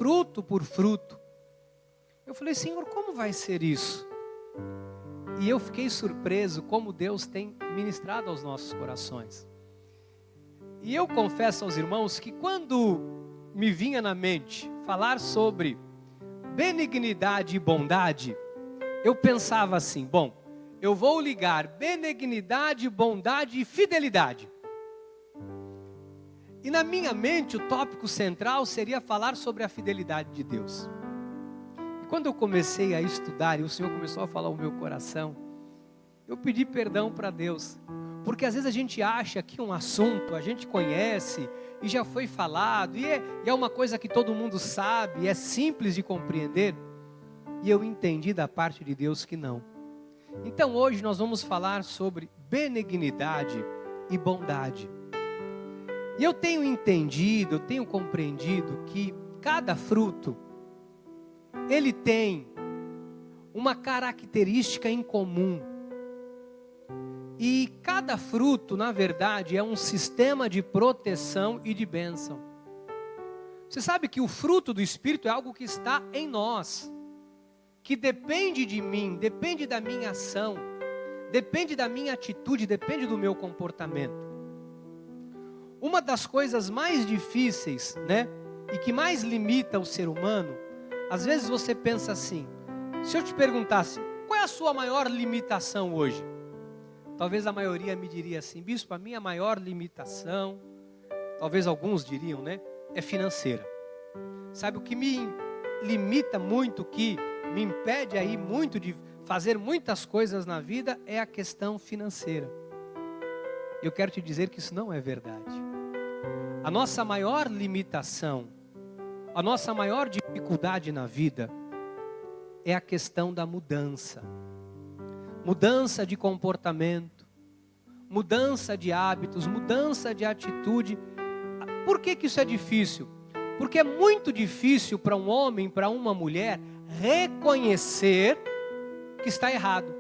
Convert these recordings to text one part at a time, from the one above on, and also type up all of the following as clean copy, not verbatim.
fruto por fruto. Eu falei, Senhor, como vai ser isso? E eu fiquei surpreso como Deus tem ministrado aos nossos corações. E eu confesso aos irmãos que quando me vinha na mente falar sobre benignidade e bondade, eu pensava assim, bom, eu vou ligar benignidade, bondade e fidelidade. E na minha mente o tópico central seria falar sobre a fidelidade de Deus. E quando eu comecei a estudar e o Senhor começou a falar ao meu coração, eu pedi perdão para Deus. Porque às vezes a gente acha que um assunto a gente conhece e já foi falado, e é uma coisa que todo mundo sabe, é simples de compreender. E eu entendi da parte de Deus que não. Então hoje nós vamos falar sobre benignidade e bondade. E eu tenho entendido, eu tenho compreendido que cada fruto, ele tem uma característica em comum. E cada fruto, na verdade, é um sistema de proteção e de bênção. Você sabe que o fruto do Espírito é algo que está em nós, que depende de mim, depende da minha ação, depende da minha atitude, depende do meu comportamento. Uma das coisas mais difíceis, né, e que mais limita o ser humano, às vezes você pensa assim, se eu te perguntasse, qual é a sua maior limitação hoje? Talvez a maioria me diria assim, bispo, a minha maior limitação, talvez alguns diriam, né, é financeira. Sabe o que me limita muito, que me impede aí muito de fazer muitas coisas na vida, é a questão financeira. Eu quero te dizer que isso não é verdade. A nossa maior limitação, a nossa maior dificuldade na vida, é a questão da mudança. Mudança de comportamento, mudança de hábitos, mudança de atitude. Por que isso é difícil? Porque é muito difícil para um homem, para uma mulher, reconhecer que está errado.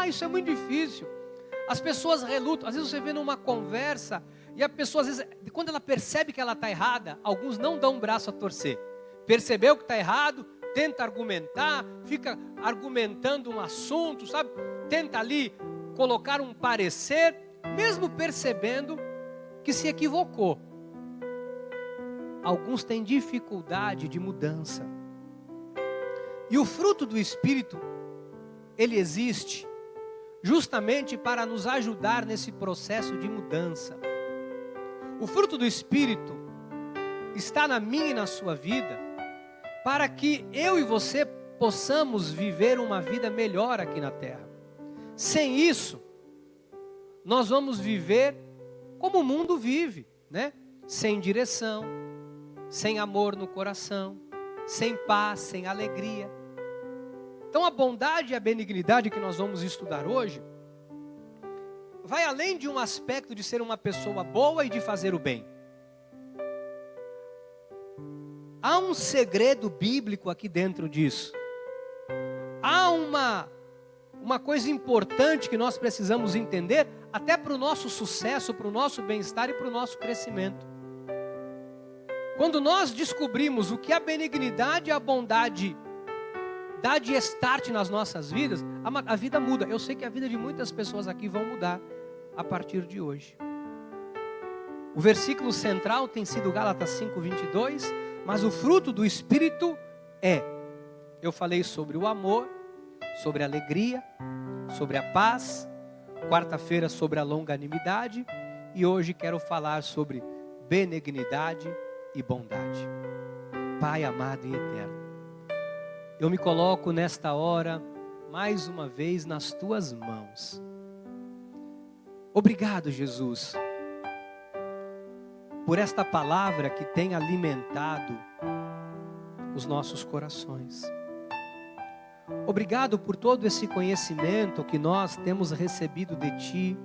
Isso é muito difícil. As pessoas relutam. Às vezes você vê numa conversa e a pessoa, às vezes, quando ela percebe que ela está errada, alguns não dão um braço a torcer. Percebeu que está errado, tenta argumentar, fica argumentando um assunto, sabe? Tenta ali colocar um parecer, mesmo percebendo que se equivocou. Alguns têm dificuldade de mudança. E o fruto do Espírito, ele existe justamente para nos ajudar nesse processo de mudança. O fruto do Espírito está na minha e na sua vida, para que eu e você possamos viver uma vida melhor aqui na terra. Sem isso, nós vamos viver como o mundo vive, né? Sem direção, sem amor no coração, sem paz, sem alegria. Então a bondade e a benignidade que nós vamos estudar hoje, vai além de um aspecto de ser uma pessoa boa e de fazer o bem. Há um segredo bíblico aqui dentro disso. Há uma coisa importante que nós precisamos entender, até para o nosso sucesso, para o nosso bem-estar e para o nosso crescimento. Quando nós descobrimos o que a benignidade e a bondade dá de start nas nossas vidas, a vida muda. Eu sei que a vida de muitas pessoas aqui vão mudar a partir de hoje. O versículo central tem sido Gálatas 5:22, mas o fruto do Espírito eu falei sobre o amor, sobre a alegria, sobre a paz, quarta-feira sobre a longanimidade, e hoje quero falar sobre benignidade e bondade. Pai amado e eterno, eu me coloco nesta hora, mais uma vez, nas tuas mãos. Obrigado, Jesus, por esta palavra que tem alimentado os nossos corações. Obrigado por todo esse conhecimento que nós temos recebido de Ti.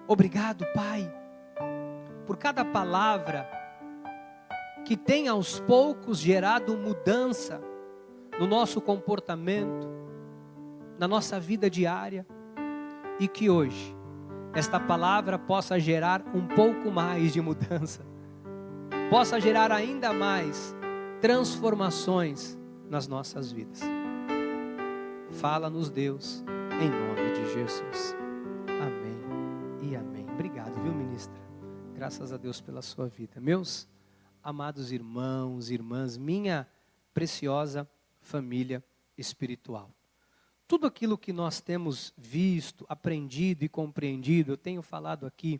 Obrigado, Pai, por cada palavra que tem aos poucos gerado mudança no nosso comportamento, na nossa vida diária, e que hoje esta palavra possa gerar um pouco mais de mudança possa gerar ainda mais transformações nas nossas vidas. Fala-nos, Deus, em nome de Jesus. Amém e amém. Obrigado, viu, ministra? Graças a Deus pela sua vida. Meus amados irmãos, irmãs, minha preciosa família espiritual. Tudo aquilo que nós temos visto, aprendido e compreendido, eu tenho falado aqui,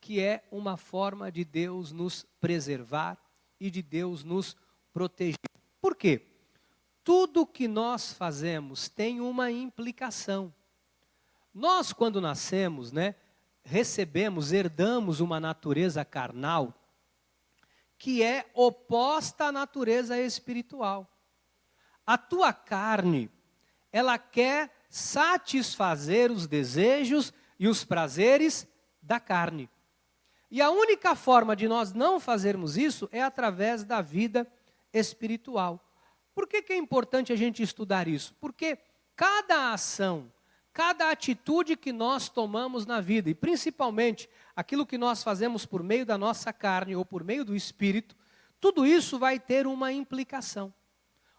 que é uma forma de Deus nos preservar e de Deus nos proteger. Por quê? Tudo que nós fazemos tem uma implicação. Nós, quando nascemos, herdamos uma natureza carnal que é oposta à natureza espiritual. A tua carne, ela quer satisfazer os desejos e os prazeres da carne. E a única forma de nós não fazermos isso é através da vida espiritual. Por que é importante a gente estudar isso? Porque cada ação, cada atitude que nós tomamos na vida, e principalmente aquilo que nós fazemos por meio da nossa carne ou por meio do Espírito, tudo isso vai ter uma implicação.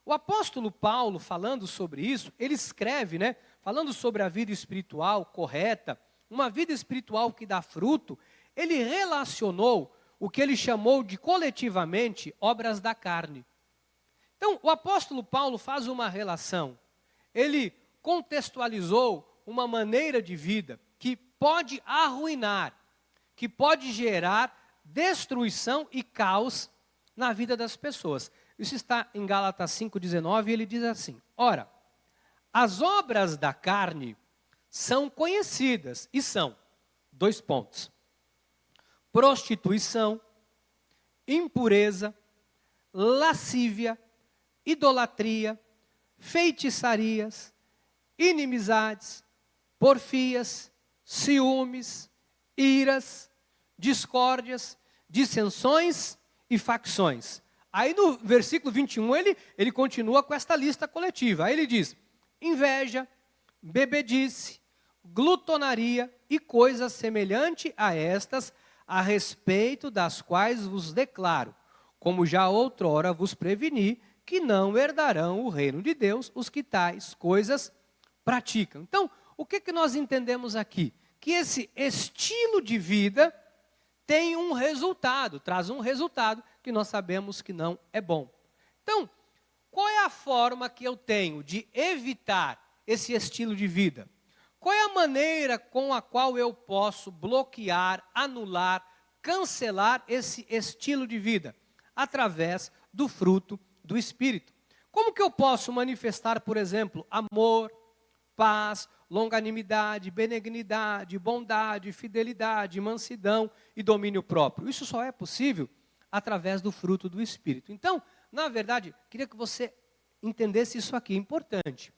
O apóstolo Paulo, falando sobre isso, ele escreve, falando sobre a vida espiritual correta, uma vida espiritual que dá fruto, ele relacionou o que ele chamou de coletivamente obras da carne. Então, o apóstolo Paulo faz uma relação, ele contextualizou uma maneira de vida que pode arruinar, que pode gerar destruição e caos na vida das pessoas. Isso está em Gálatas 5,19, e ele diz assim: ora, as obras da carne são conhecidas, e são, 2 pontos, prostituição, impureza, lascívia, idolatria, feitiçarias, inimizades, porfias, ciúmes, iras, discórdias, dissensões e facções. Aí no versículo 21 ele continua com esta lista coletiva. Aí ele diz: inveja, bebedice, glutonaria e coisas semelhantes a estas, a respeito das quais vos declaro, como já outrora vos preveni, que não herdarão o reino de Deus os que tais coisas praticam. Então, o que nós entendemos aqui? Que esse estilo de vida tem um resultado, traz um resultado que nós sabemos que não é bom. Então, qual é a forma que eu tenho de evitar esse estilo de vida? Qual é a maneira com a qual eu posso bloquear, anular, cancelar esse estilo de vida? Através do fruto do Espírito. Como que eu posso manifestar, por exemplo, amor, paz, longanimidade, benignidade, bondade, fidelidade, mansidão e domínio próprio? Isso só é possível através do fruto do Espírito. Então, na verdade, queria que você entendesse isso aqui, é importante.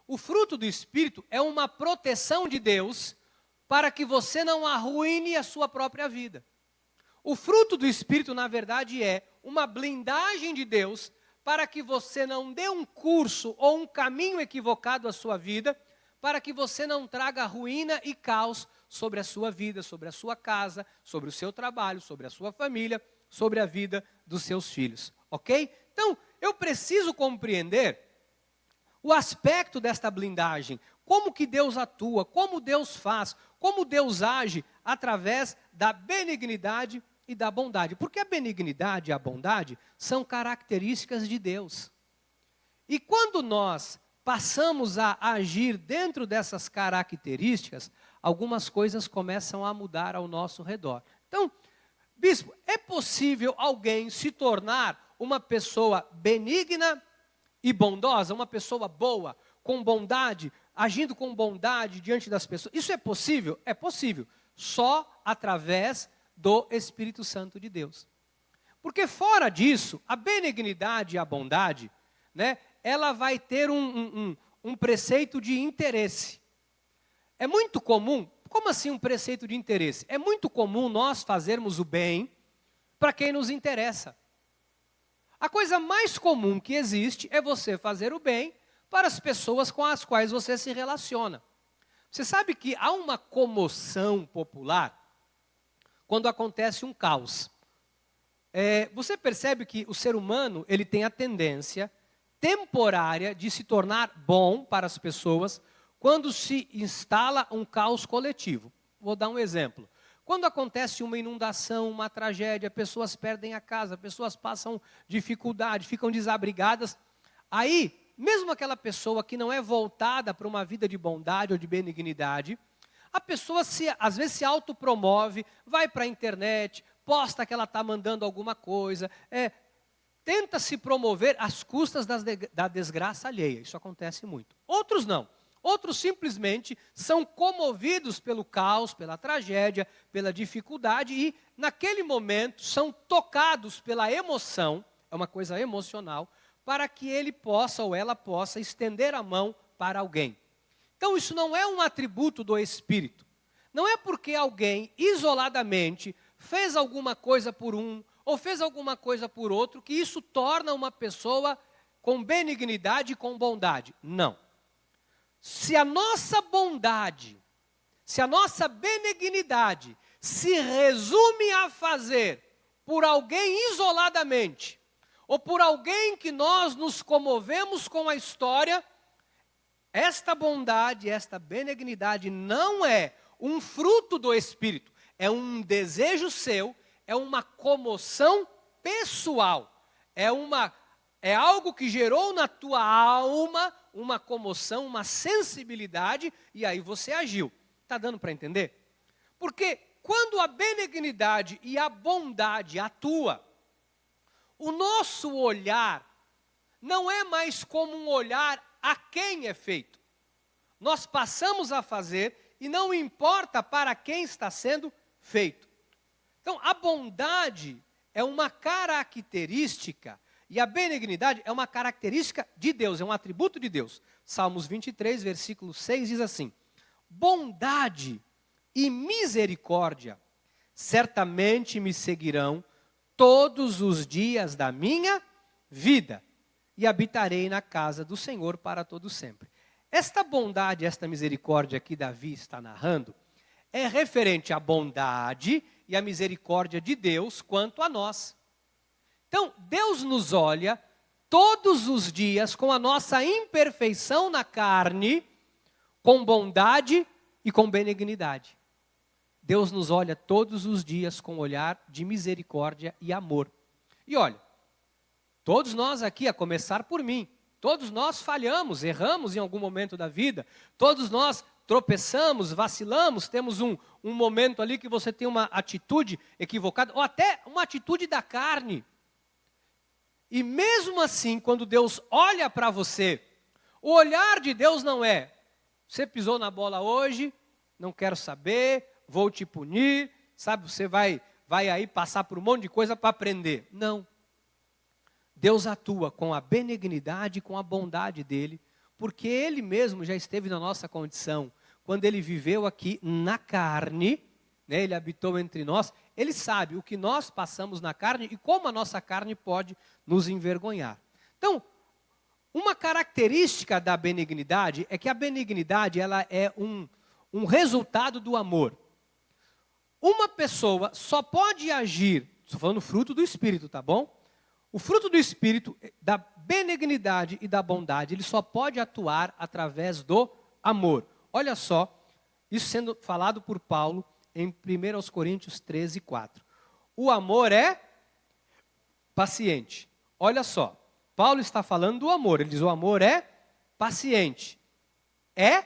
O fruto do Espírito é uma proteção de Deus para que você não arruine a sua própria vida. O fruto do Espírito, na verdade, é uma blindagem de Deus para que você não dê um curso ou um caminho equivocado à sua vida, para que você não traga ruína e caos sobre a sua vida, sobre a sua casa, sobre o seu trabalho, sobre a sua família, sobre a vida dos seus filhos, ok? Então, eu preciso compreender o aspecto desta blindagem, como que Deus atua, como Deus faz, como Deus age através da benignidade e da bondade. Porque a benignidade e a bondade são características de Deus. E quando nós passamos a agir dentro dessas características, algumas coisas começam a mudar ao nosso redor. Então, bispo, é possível alguém se tornar uma pessoa benigna e bondosa, uma pessoa boa, com bondade, agindo com bondade diante das pessoas? Isso é possível? É possível, só através do Espírito Santo de Deus. Porque fora disso, a benignidade e a bondade, ela vai ter um preceito de interesse. É muito comum, como assim um preceito de interesse? É muito comum nós fazermos o bem para quem nos interessa. A coisa mais comum que existe é você fazer o bem para as pessoas com as quais você se relaciona. Você sabe que há uma comoção popular quando acontece um caos. Você percebe que o ser humano ele tem a tendência temporária de se tornar bom para as pessoas quando se instala um caos coletivo. Vou dar um exemplo. Quando acontece uma inundação, uma tragédia, pessoas perdem a casa, pessoas passam dificuldade, ficam desabrigadas, aí, mesmo aquela pessoa que não é voltada para uma vida de bondade ou de benignidade, a pessoa às vezes se autopromove, vai para a internet, posta que ela está mandando alguma coisa, tenta se promover às custas da desgraça alheia. Isso acontece muito. Outros não. Outros simplesmente são comovidos pelo caos, pela tragédia, pela dificuldade e, naquele momento, são tocados pela emoção, é uma coisa emocional, para que ele possa ou ela possa estender a mão para alguém. Então, isso não é um atributo do Espírito. Não é porque alguém, isoladamente, fez alguma coisa por um, ou fez alguma coisa por outro, que isso torna uma pessoa com benignidade e com bondade. Não. Se a nossa bondade, se a nossa benignidade se resume a fazer por alguém isoladamente, ou por alguém que nós nos comovemos com a história, esta bondade, esta benignidade não é um fruto do Espírito, é um desejo seu, é uma comoção pessoal, é algo que gerou na tua alma uma comoção, uma sensibilidade, e aí você agiu. Está dando para entender? Porque quando a benignidade e a bondade atua, o nosso olhar não é mais como um olhar a quem é feito. Nós passamos a fazer e não importa para quem está sendo feito. Então, a bondade é uma característica e a benignidade é uma característica de Deus, é um atributo de Deus. Salmos 23, versículo 6 diz assim: bondade e misericórdia certamente me seguirão todos os dias da minha vida, e habitarei na casa do Senhor para todo sempre. Esta bondade, esta misericórdia que Davi está narrando, é referente à bondade e à misericórdia de Deus quanto a nós. Então, Deus nos olha todos os dias com a nossa imperfeição na carne, com bondade e com benignidade. Deus nos olha todos os dias com um olhar de misericórdia e amor. E olha, todos nós aqui, a começar por mim, todos nós falhamos, erramos em algum momento da vida, todos nós tropeçamos, vacilamos, temos um momento ali que você tem uma atitude equivocada, ou até uma atitude da carne. E mesmo assim, quando Deus olha para você, o olhar de Deus não é: você pisou na bola hoje, não quero saber, vou te punir, sabe, você vai aí passar por um monte de coisa para aprender. Não. Deus atua com a benignidade e com a bondade dele, porque ele mesmo já esteve na nossa condição. Quando ele viveu aqui na carne, né, ele habitou entre nós, ele sabe o que nós passamos na carne e como a nossa carne pode nos envergonhar. Então, uma característica da benignidade é que a benignidade ela é um resultado do amor. Uma pessoa só pode agir, estou falando fruto do Espírito, tá bom? O fruto do Espírito, da benignidade e da bondade, ele só pode atuar através do amor. Olha só, isso sendo falado por Paulo em 1 Coríntios 13, 4. O amor é paciente. Olha só, Paulo está falando do amor. Ele diz: o amor é paciente, é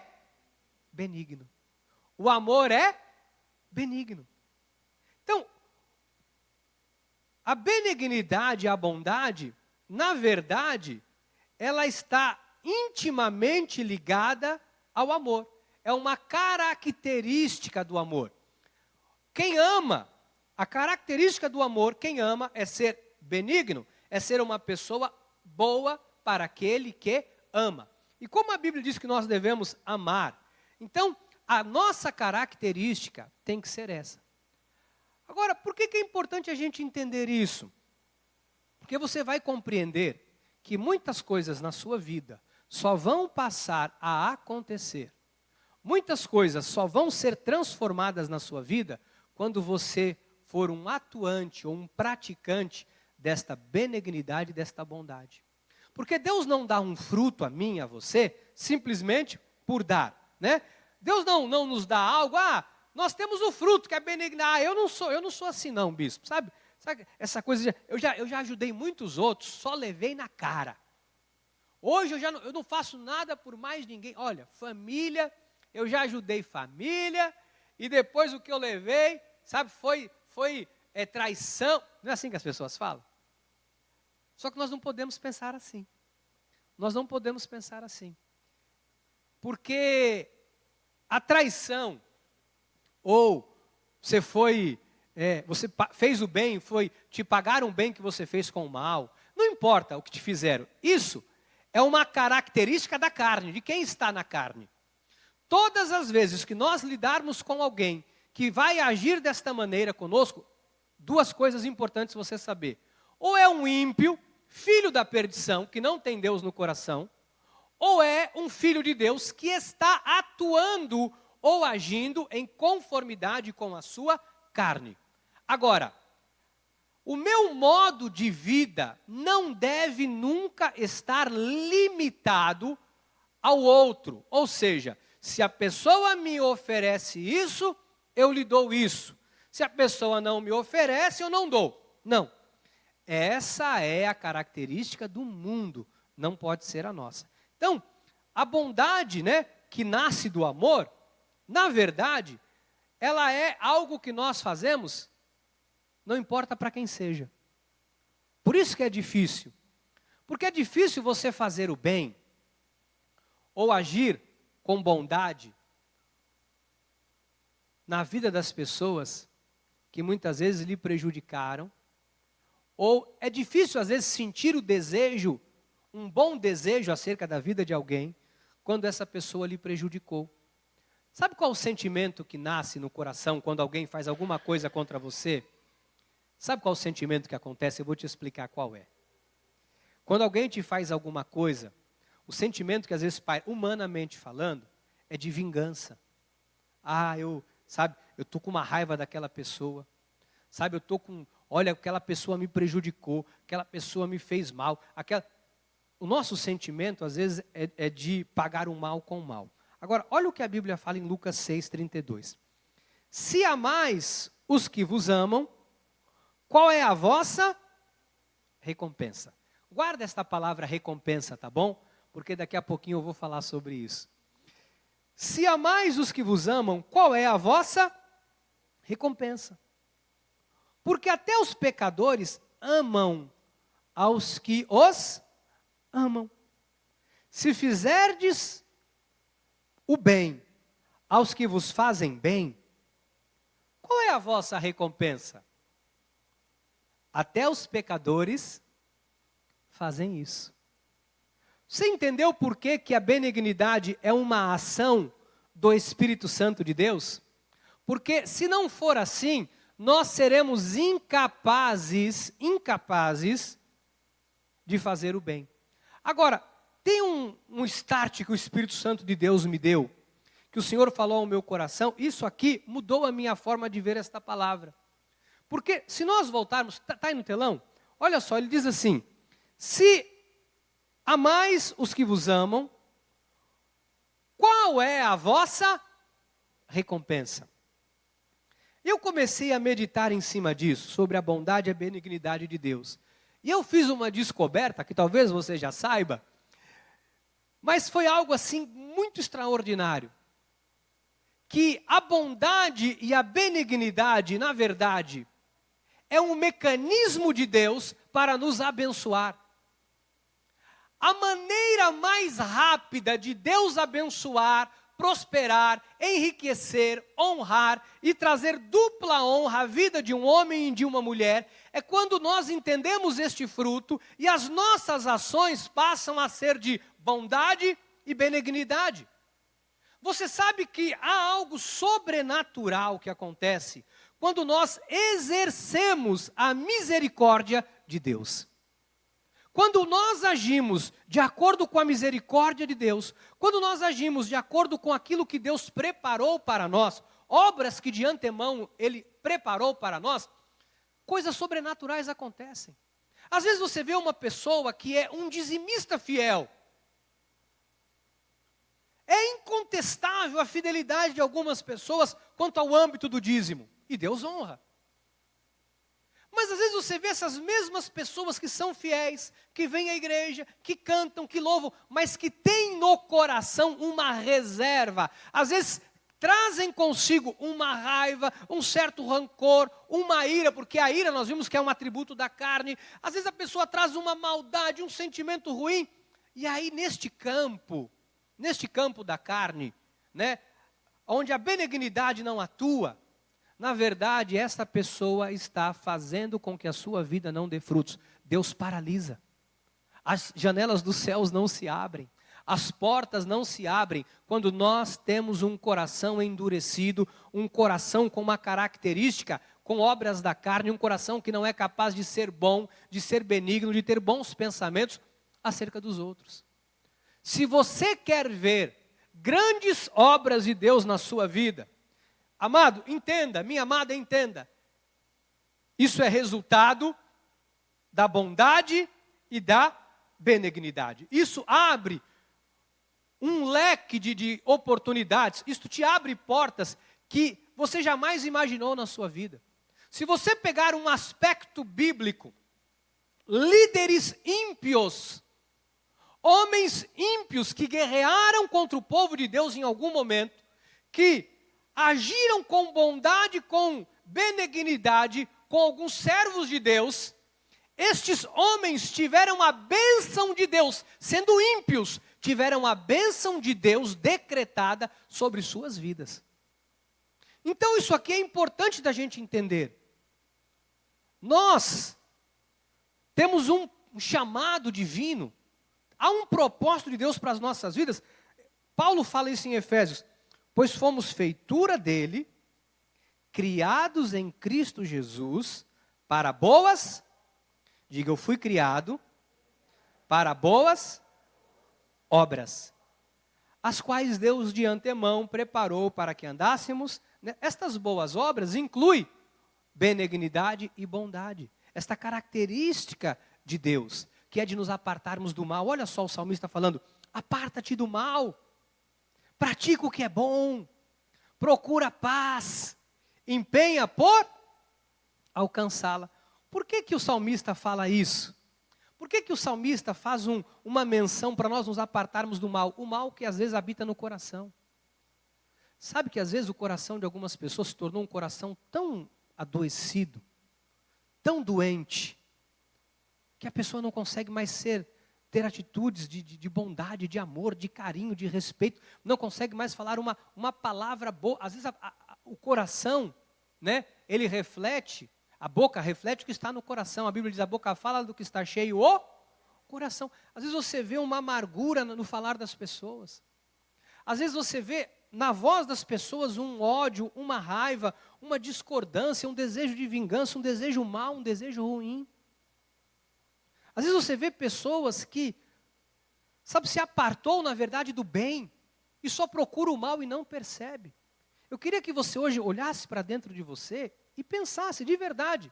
benigno. O amor é benigno. Então, a benignidade e a bondade, na verdade, ela está intimamente ligada ao amor. É uma característica do amor. Quem ama, a característica do amor, quem ama é ser benigno, é ser uma pessoa boa para aquele que ama. E como a Bíblia diz que nós devemos amar, então a nossa característica tem que ser essa. Agora, por que é importante a gente entender isso? Porque você vai compreender que muitas coisas na sua vida só vão passar a acontecer. Muitas coisas só vão ser transformadas na sua vida quando você for um atuante ou um praticante desta benignidade, desta bondade. Porque Deus não dá um fruto a mim, a você, simplesmente por dar, né? Deus não nos dá algo, nós temos o fruto que é benignidade. Eu não sou assim não, bispo, sabe? Sabe essa coisa de, eu já ajudei muitos outros, só levei na cara. Hoje eu não faço nada por mais ninguém. Olha, família, eu já ajudei família, e depois o que eu levei, sabe, foi traição. Não é assim que as pessoas falam? Só que nós não podemos pensar assim. Nós não podemos pensar assim. Porque a traição, ou você fez o bem, te pagaram o bem que você fez com o mal. Não importa o que te fizeram. Isso é uma característica da carne, de quem está na carne. Todas as vezes que nós lidarmos com alguém que vai agir desta maneira conosco, duas coisas importantes você saber. Ou é um ímpio, filho da perdição, que não tem Deus no coração, ou é um filho de Deus que está atuando ou agindo em conformidade com a sua carne. Agora, o meu modo de vida não deve nunca estar limitado ao outro. Ou seja, se a pessoa me oferece isso, eu lhe dou isso. Se a pessoa não me oferece, eu não dou. Não. Essa é a característica do mundo, não pode ser a nossa. Então, a bondade, né, que nasce do amor, na verdade, ela é algo que nós fazemos, não importa para quem seja. Por isso que é difícil. Porque é difícil você fazer o bem, ou agir com bondade, na vida das pessoas que muitas vezes lhe prejudicaram, ou é difícil às vezes sentir o desejo, um bom desejo acerca da vida de alguém, quando essa pessoa lhe prejudicou. Sabe qual o sentimento que nasce no coração quando alguém faz alguma coisa contra você? Sabe qual o sentimento que acontece? Eu vou te explicar qual é. Quando alguém te faz alguma coisa, o sentimento que às vezes, humanamente falando, é de vingança. Eu estou com uma raiva daquela pessoa. Sabe, olha, aquela pessoa me prejudicou, aquela pessoa me fez mal. O nosso sentimento, às vezes, é de pagar o mal com o mal. Agora, olha o que a Bíblia fala em Lucas 6:32. Se amais os que vos amam, qual é a vossa recompensa? Guarda esta palavra recompensa, tá bom? Porque daqui a pouquinho eu vou falar sobre isso. Se amais os que vos amam, qual é a vossa recompensa? Porque até os pecadores amam aos que os amam. Se fizerdes o bem aos que vos fazem bem, qual é a vossa recompensa? Até os pecadores fazem isso. Você entendeu por que a benignidade é uma ação do Espírito Santo de Deus? Porque se não for assim, nós seremos incapazes de fazer o bem. Agora, tem um start que o Espírito Santo de Deus me deu, que o Senhor falou ao meu coração, isso aqui mudou a minha forma de ver esta palavra. Porque se nós voltarmos, está aí no telão? Olha só, ele diz assim, se amais os que vos amam, qual é a vossa recompensa? Eu comecei a meditar em cima disso, sobre a bondade e a benignidade de Deus. E eu fiz uma descoberta, que talvez você já saiba, mas foi algo assim muito extraordinário. Que a bondade e a benignidade, na verdade, é um mecanismo de Deus para nos abençoar. A maneira mais rápida de Deus abençoar, prosperar, enriquecer, honrar e trazer dupla honra à vida de um homem e de uma mulher, é quando nós entendemos este fruto e as nossas ações passam a ser de bondade e benignidade. Você sabe que há algo sobrenatural que acontece quando nós exercemos a misericórdia de Deus. Quando nós agimos de acordo com a misericórdia de Deus, quando nós agimos de acordo com aquilo que Deus preparou para nós, obras que de antemão Ele preparou para nós, coisas sobrenaturais acontecem. Às vezes você vê uma pessoa que é um dizimista fiel. É incontestável a fidelidade de algumas pessoas quanto ao âmbito do dízimo. E Deus honra. Mas às vezes você vê essas mesmas pessoas que são fiéis, que vêm à igreja, que cantam, que louvam, mas que têm no coração uma reserva. Às vezes trazem consigo uma raiva, um certo rancor, uma ira, porque a ira nós vimos que é um atributo da carne. Às vezes a pessoa traz uma maldade, um sentimento ruim. E aí neste campo da carne, né, onde a benignidade não atua, na verdade, esta pessoa está fazendo com que a sua vida não dê frutos. Deus paralisa. As janelas dos céus não se abrem. As portas não se abrem quando nós temos um coração endurecido, um coração com uma característica, com obras da carne, um coração que não é capaz de ser bom, de ser benigno, de ter bons pensamentos acerca dos outros. Se você quer ver grandes obras de Deus na sua vida, amado, entenda, minha amada, entenda. Isso é resultado da bondade e da benignidade. Isso abre um leque de oportunidades. Isso te abre portas que você jamais imaginou na sua vida. Se você pegar um aspecto bíblico, líderes ímpios, homens ímpios que guerrearam contra o povo de Deus em algum momento, que agiram com bondade, com benignidade, com alguns servos de Deus. Estes homens tiveram a bênção de Deus, sendo ímpios, tiveram a bênção de Deus decretada sobre suas vidas. Então isso aqui é importante da gente entender. Nós temos um chamado divino, há um propósito de Deus para as nossas vidas. Paulo fala isso em Efésios. Pois fomos feitura dele, criados em Cristo Jesus, para boas, diga, eu fui criado, para boas obras, as quais Deus de antemão preparou para que andássemos. Estas boas obras incluem benignidade e bondade, esta característica de Deus, que é de nos apartarmos do mal. Olha só o salmista falando, aparta-te do mal. Pratica o que é bom, procura a paz, empenha por alcançá-la. Por que o salmista fala isso? Por que o salmista faz uma menção para nós nos apartarmos do mal? O mal que às vezes habita no coração. Sabe que às vezes o coração de algumas pessoas se tornou um coração tão adoecido, tão doente, que a pessoa não consegue mais ter atitudes de bondade, de amor, de carinho, de respeito, não consegue mais falar uma palavra boa. Às vezes o coração, né, ele reflete, a boca reflete o que está no coração. A Bíblia diz, a boca fala do que está cheio o coração. Às vezes você vê uma amargura no falar das pessoas. Às vezes você vê na voz das pessoas um ódio, uma raiva, uma discordância, um desejo de vingança, um desejo mau, um desejo ruim. Às vezes você vê pessoas que, se apartou na verdade do bem e só procura o mal e não percebe. Eu queria que você hoje olhasse para dentro de você e pensasse de verdade,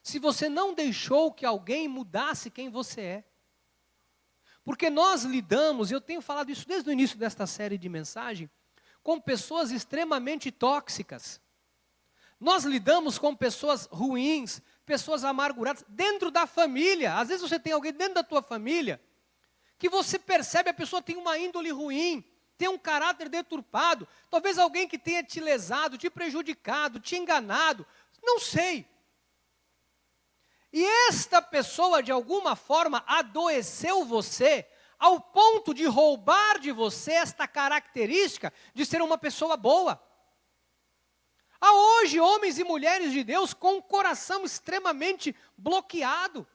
se você não deixou que alguém mudasse quem você é. Porque nós lidamos, e eu tenho falado isso desde o início desta série de mensagem, com pessoas extremamente tóxicas. Nós lidamos com pessoas ruins, pessoas amarguradas, dentro da família. Às vezes você tem alguém dentro da tua família, que você percebe a pessoa tem uma índole ruim, tem um caráter deturpado, talvez alguém que tenha te lesado, te prejudicado, te enganado, não sei. E esta pessoa de alguma forma adoeceu você, ao ponto de roubar de você esta característica de ser uma pessoa boa. Há hoje homens e mulheres de Deus com o coração extremamente bloqueado.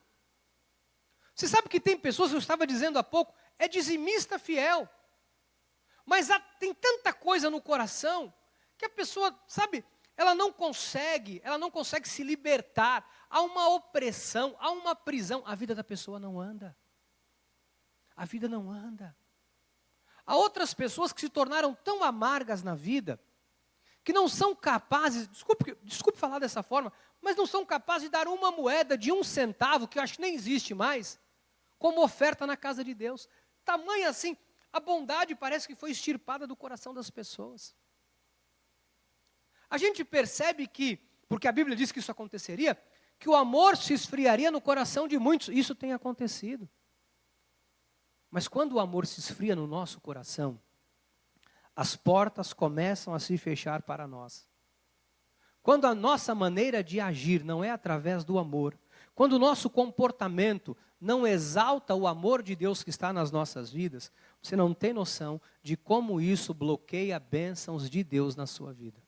Você sabe que tem pessoas, eu estava dizendo há pouco, é dizimista fiel. Mas tem tanta coisa no coração, que a pessoa, ela não consegue se libertar. Há uma opressão, há uma prisão, a vida da pessoa não anda. A vida não anda. Há outras pessoas que se tornaram tão amargas na vida, que não são capazes, desculpe falar dessa forma, mas não são capazes de dar uma moeda de 1 centavo, que eu acho que nem existe mais, como oferta na casa de Deus. Tamanha assim, a bondade parece que foi extirpada do coração das pessoas. A gente percebe que, porque a Bíblia diz que isso aconteceria, que o amor se esfriaria no coração de muitos. Isso tem acontecido. Mas quando o amor se esfria no nosso coração, as portas começam a se fechar para nós. Quando a nossa maneira de agir não é através do amor, quando o nosso comportamento não exalta o amor de Deus que está nas nossas vidas, você não tem noção de como isso bloqueia bênçãos de Deus na sua vida.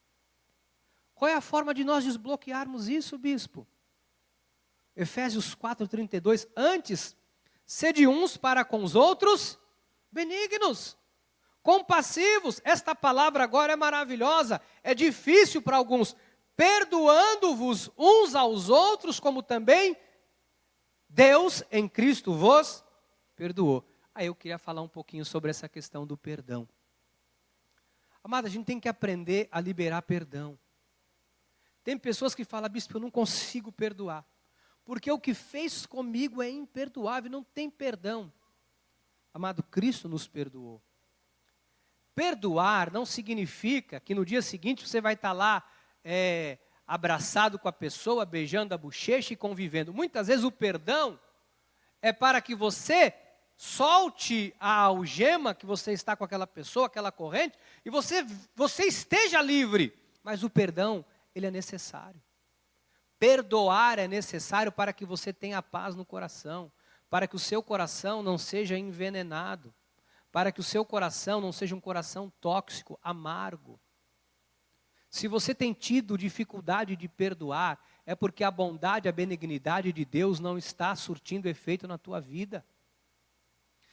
Qual é a forma de nós desbloquearmos isso, bispo? Efésios 4:32, antes, sede uns para com os outros benignos, compassivos. Esta palavra agora é maravilhosa, é difícil para alguns. Perdoando-vos uns aos outros, como também Deus em Cristo vos perdoou. Aí eu queria falar um pouquinho sobre essa questão do perdão. Amada, a gente tem que aprender a liberar perdão. Tem pessoas que falam, bispo, eu não consigo perdoar, porque o que fez comigo é imperdoável, não tem perdão. Amado, Cristo nos perdoou. Perdoar não significa que no dia seguinte você vai estar lá abraçado com a pessoa, beijando a bochecha e convivendo. Muitas vezes o perdão é para que você solte a algema que você está com aquela pessoa, aquela corrente, e você esteja livre. Mas o perdão, ele é necessário. Perdoar é necessário para que você tenha paz no coração, para que o seu coração não seja envenenado, para que o seu coração não seja um coração tóxico, amargo. Se você tem tido dificuldade de perdoar, é porque a bondade, a benignidade de Deus não está surtindo efeito na tua vida.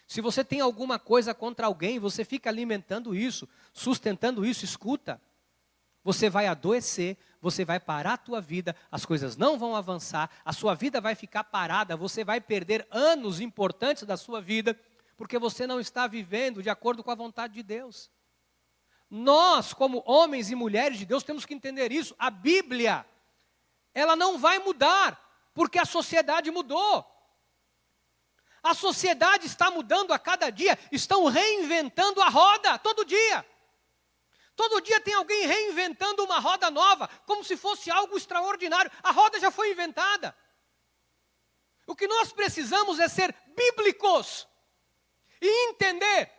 Se você tem alguma coisa contra alguém, você fica alimentando isso, sustentando isso, escuta. Você vai adoecer, você vai parar a tua vida, as coisas não vão avançar, a sua vida vai ficar parada, você vai perder anos importantes da sua vida, porque você não está vivendo de acordo com a vontade de Deus. Nós, como homens e mulheres de Deus, temos que entender isso. A Bíblia, ela não vai mudar, porque a sociedade mudou. A sociedade está mudando a cada dia, estão reinventando a roda, todo dia. Todo dia tem alguém reinventando uma roda nova, como se fosse algo extraordinário. A roda já foi inventada. O que nós precisamos é ser bíblicos e entender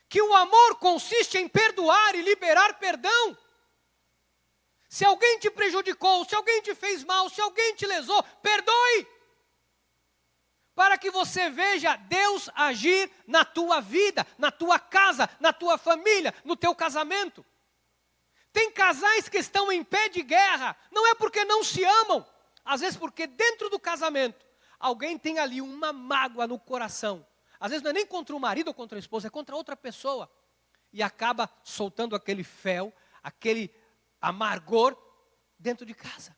que o amor consiste em perdoar e liberar perdão. Se alguém te prejudicou, se alguém te fez mal, se alguém te lesou, perdoe. Para que você veja Deus agir na tua vida, na tua casa, na tua família, no teu casamento. Tem casais que estão em pé de guerra, não é porque não se amam, às vezes porque dentro do casamento, alguém tem ali uma mágoa no coração. Às vezes não é nem contra o marido ou contra a esposa, é contra outra pessoa. E acaba soltando aquele fel, aquele amargor dentro de casa.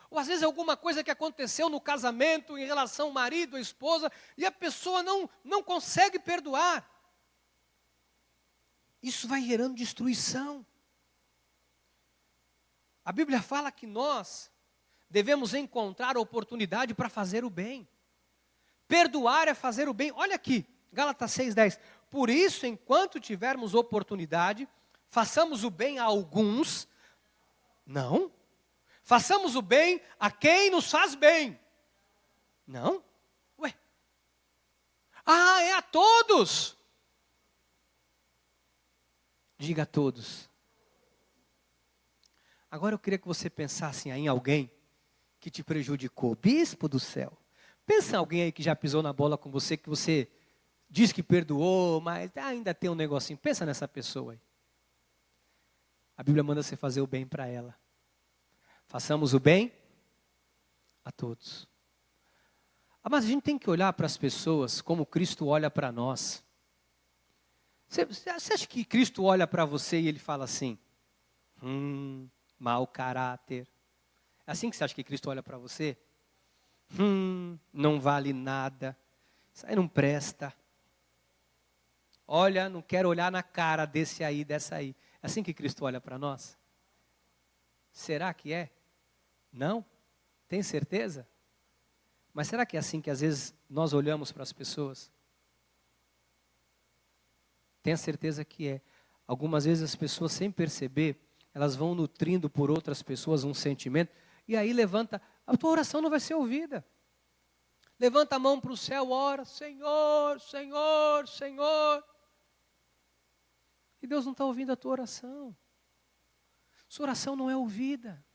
Ou às vezes alguma coisa que aconteceu no casamento em relação ao marido, à esposa, e a pessoa não consegue perdoar. Isso vai gerando destruição. A Bíblia fala que nós devemos encontrar oportunidade para fazer o bem. Perdoar é fazer o bem. Olha aqui, Gálatas 6:10. Por isso, enquanto tivermos oportunidade, façamos o bem a alguns. Não. Façamos o bem a quem nos faz bem. Não. Ué. Ah, é a todos. Diga a todos. Agora eu queria que você pensasse em alguém que te prejudicou. Bispo do céu. Pensa em alguém aí que já pisou na bola com você, que você diz que perdoou, mas ainda tem um negocinho. Pensa nessa pessoa aí. A Bíblia manda você fazer o bem para ela. Façamos o bem a todos. Mas a gente tem que olhar para as pessoas como Cristo olha para nós. Você acha que Cristo olha para você e ele fala assim, mau caráter? É assim que você acha que Cristo olha para você? Não vale nada, isso aí não presta. Olha, não quero olhar na cara desse aí, dessa aí. É assim que Cristo olha para nós? Será que é? Não? Tem certeza? Mas será que é assim que às vezes nós olhamos para as pessoas? Tenha certeza que é. Algumas vezes as pessoas, sem perceber, elas vão nutrindo por outras pessoas um sentimento, e aí levanta, a tua oração não vai ser ouvida. Levanta a mão para o céu, ora, Senhor, Senhor, Senhor. E Deus não está ouvindo a tua oração. Sua oração não é ouvida.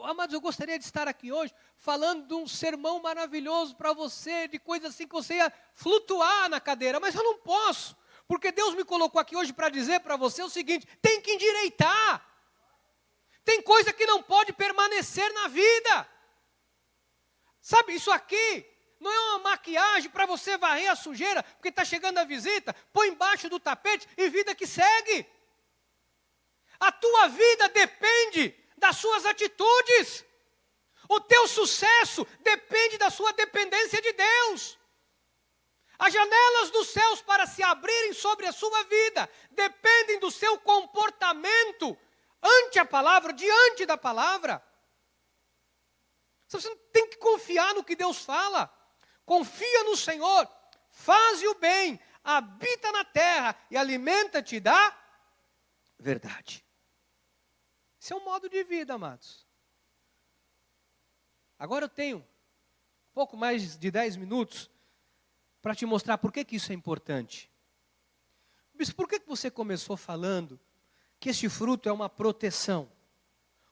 Amados, eu gostaria de estar aqui hoje falando de um sermão maravilhoso para você, de coisas assim que você ia flutuar na cadeira, mas eu não posso, porque Deus me colocou aqui hoje para dizer para você o seguinte: tem que endireitar. Tem coisa que não pode permanecer na vida. Sabe, isso aqui não é uma maquiagem para você varrer a sujeira, porque está chegando a visita, põe embaixo do tapete e vida que segue. A tua vida depende das suas atitudes. O teu sucesso depende da sua dependência de Deus. As janelas dos céus para se abrirem sobre a sua vida dependem do seu comportamento ante a palavra, diante da palavra. Você tem que confiar no que Deus fala. Confia no Senhor, faze o bem, habita na terra e alimenta-te da verdade. Esse é um modo de vida, amados. Agora eu tenho um pouco mais de 10 minutos para te mostrar por que isso é importante. Bispo, por que você começou falando que este fruto é uma proteção?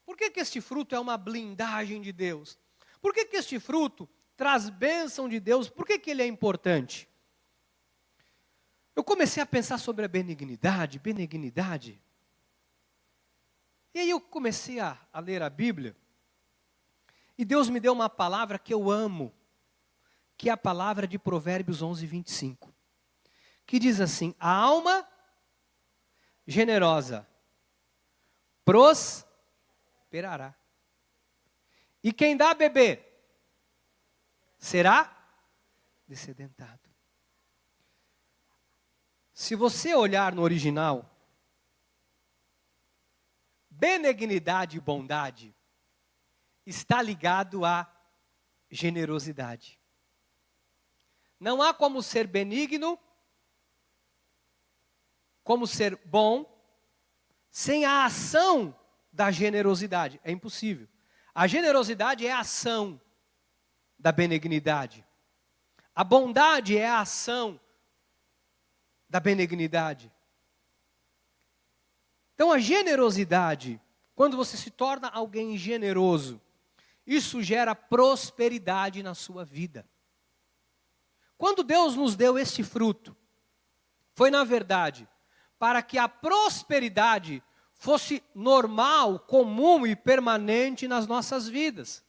Por que este fruto é uma blindagem de Deus? Por que este fruto traz bênção de Deus? Por que ele é importante? Eu comecei a pensar sobre a benignidade. E aí eu comecei a ler a Bíblia, e Deus me deu uma palavra que eu amo, que é a palavra de Provérbios 11, 25, que diz assim: a alma generosa prosperará, e quem dá a beber será dessedentado. Se você olhar no original, benignidade e bondade está ligado à generosidade. Não há como ser benigno, como ser bom, sem a ação da generosidade. É impossível. A generosidade é a ação da benignidade. A bondade é a ação da benignidade. Então a generosidade, quando você se torna alguém generoso, isso gera prosperidade na sua vida. Quando Deus nos deu este fruto, foi na verdade para que a prosperidade fosse normal, comum e permanente nas nossas vidas.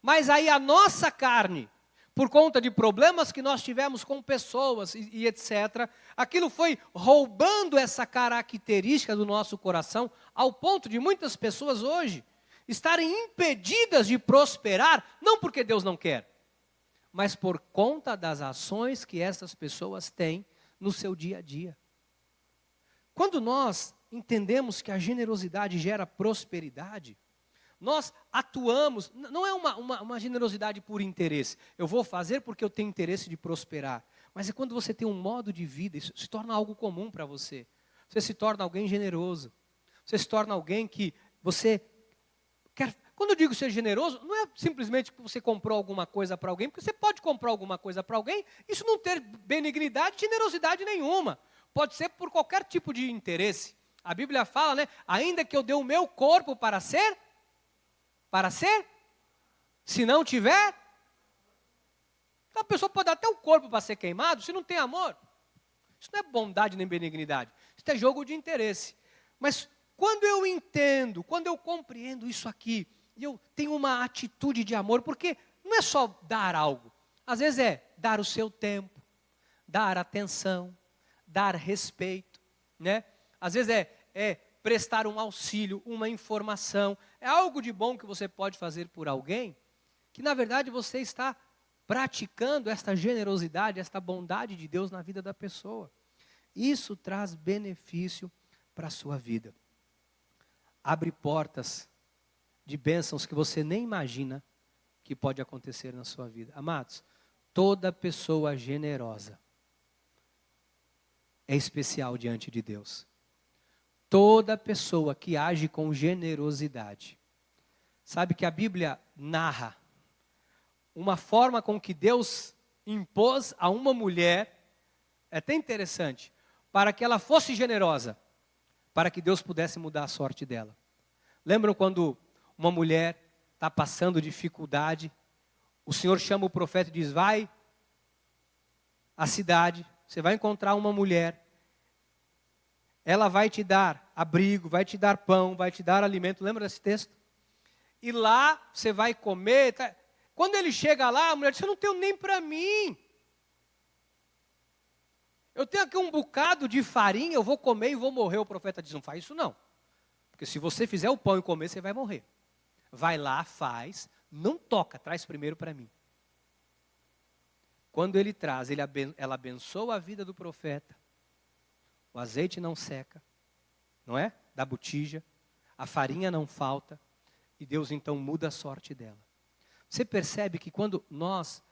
Mas aí a nossa carne, por conta de problemas que nós tivemos com pessoas e etc., aquilo foi roubando essa característica do nosso coração, ao ponto de muitas pessoas hoje estarem impedidas de prosperar, não porque Deus não quer, mas por conta das ações que essas pessoas têm no seu dia a dia. Quando nós entendemos que a generosidade gera prosperidade, nós atuamos, não é uma generosidade por interesse. Eu vou fazer porque eu tenho interesse de prosperar. Mas é quando você tem um modo de vida, isso se torna algo comum para você. Você se torna alguém generoso. Você se torna alguém que você quer. Quando eu digo ser generoso, não é simplesmente que você comprou alguma coisa para alguém, porque você pode comprar alguma coisa para alguém, isso não ter benignidade, generosidade nenhuma. Pode ser por qualquer tipo de interesse. A Bíblia fala, né? Ainda que eu dê o meu corpo para ser, se não tiver, então a pessoa pode dar até o corpo para ser queimado, se não tem amor. Isso não é bondade nem benignidade, isso é jogo de interesse. Mas quando eu entendo, quando eu compreendo isso aqui, e eu tenho uma atitude de amor, porque não é só dar algo, às vezes é dar o seu tempo, dar atenção, dar respeito, né? Às vezes é prestar um auxílio, uma informação, é algo de bom que você pode fazer por alguém, que na verdade você está praticando esta generosidade, esta bondade de Deus na vida da pessoa. Isso traz benefício para a sua vida. abre portas de bênçãos que você nem imagina que pode acontecer na sua vida. Amados, toda pessoa generosa é especial diante de Deus. Toda pessoa que age com generosidade. Sabe que a Bíblia narra uma forma com que Deus impôs a uma mulher, é até interessante, para que ela fosse generosa, para que Deus pudesse mudar a sorte dela. Lembram quando uma mulher está passando dificuldade, o Senhor chama o profeta e diz, vai à cidade, você vai encontrar uma mulher, ela vai te dar abrigo, vai te dar pão, vai te dar alimento, lembra desse texto? E lá você vai comer. Tá? Quando ele chega lá, a mulher diz, eu não tenho nem para mim. Eu tenho aqui um bocado de farinha, eu vou comer e vou morrer. O profeta diz, não faz isso não. Porque se você fizer o pão e comer, você vai morrer. Vai lá, faz, não toca, traz primeiro para mim. Quando ele traz, ela abençoa a vida do profeta. O azeite não seca, não é? Da botija, a farinha não falta. E Deus então muda a sorte dela. Você percebe que quando nós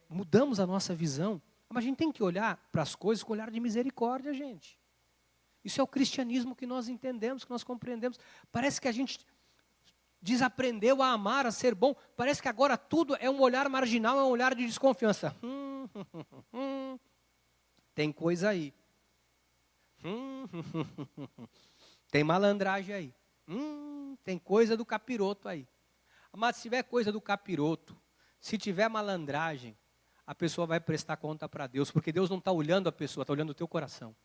mudamos a nossa visão, mas a gente tem que olhar para as coisas com olhar de misericórdia, gente. Isso é o cristianismo que nós entendemos, que nós compreendemos. Parece que a gente desaprendeu a amar, a ser bom. Parece que agora tudo é um olhar marginal, é um olhar de desconfiança. Tem coisa aí. Tem malandragem aí. Tem coisa do capiroto aí. Mas se tiver coisa do capiroto, se tiver malandragem, a pessoa vai prestar conta para Deus, porque Deus não está olhando a pessoa, está olhando o teu coração.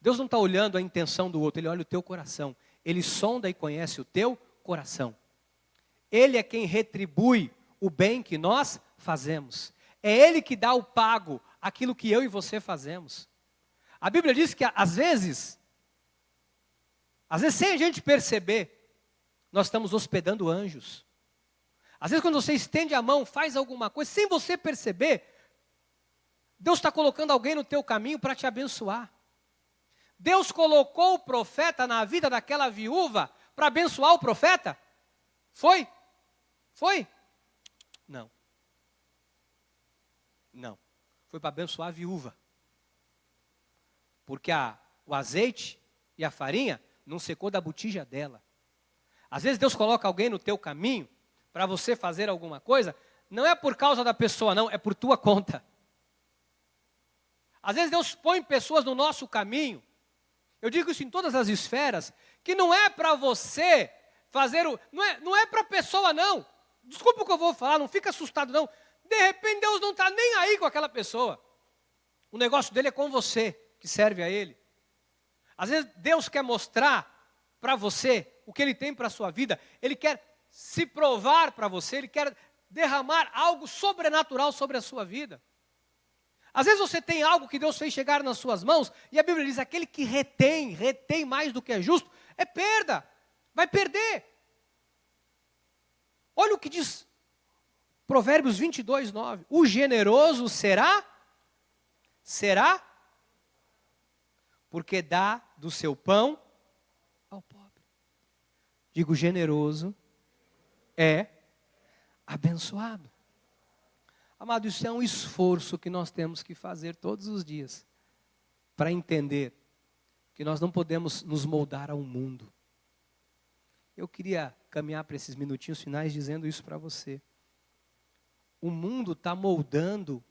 Deus não está olhando a intenção do outro, Ele olha o teu coração. Ele sonda e conhece o teu coração. Ele é quem retribui o bem que nós fazemos. É Ele que dá o pago, aquilo que eu e você fazemos. A Bíblia diz que às vezes sem a gente perceber, nós estamos hospedando anjos. Às vezes quando você estende a mão, faz alguma coisa, sem você perceber, Deus está colocando alguém no teu caminho para te abençoar. Deus colocou o profeta na vida daquela viúva para abençoar o profeta? Foi? Foi? Não. Não. Foi para abençoar a viúva. Porque o azeite e a farinha não secou da botija dela. Às vezes Deus coloca alguém no teu caminho para você fazer alguma coisa, não é por causa da pessoa não, é por tua conta. Às vezes Deus põe pessoas no nosso caminho, eu digo isso em todas as esferas, que não é para você fazer não é para a pessoa não. Desculpa o que eu vou falar, não fica assustado não. De repente Deus não está nem aí com aquela pessoa. O negócio dele é com você, que serve a Ele. Às vezes Deus quer mostrar para você o que Ele tem para a sua vida. Ele quer se provar para você, Ele quer derramar algo sobrenatural sobre a sua vida. Às vezes você tem algo que Deus fez chegar nas suas mãos, e a Bíblia diz, aquele que retém mais do que é justo, é perda, vai perder. Olha o que diz Provérbios 22, 9. O generoso será, porque dá do seu pão ao pobre. Digo, generoso é abençoado. Amado, isso é um esforço que nós temos que fazer todos os dias para entender que nós não podemos nos moldar ao mundo. Eu queria caminhar para esses minutinhos finais dizendo isso para você. O mundo está moldando